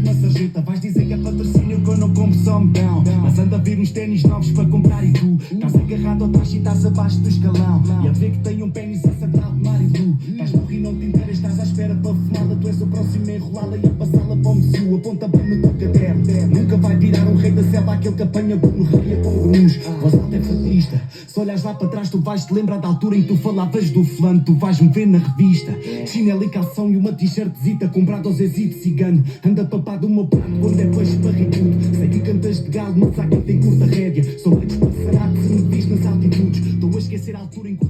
uma sarjeta. Vais dizer que é patrocínio que eu não compro só medão. Mas anda a vir uns ténis novos para comprar e tu estás agarrado ao tacho e estás abaixo do escalão. E a ver que tem um pênis a central de Marilu. Estás no rio, não te interas, estás à espera para fumá-la. Tu és o próximo a enrolá-la e a passá-la para o MCU. Aponta bem no teu caderno. Nunca vai virar um rei da selva, aquele que apanha gonorreia com grunhos. Voz alta é fatista. Se olhas lá para trás, tu vais te lembrar da altura em que tu falavas do fulano. Tu vais-me ver na revista. Chinelo e calção e uma t-shirtzita comprado aos Zezito cigano. Anda papado o meu prato quando é peixe barrigudo. Sei que cantas de galo, mas há quem tem curta rédea. Sou leitos para sarado se me vis nas altitudes. Estou a esquecer a altura em que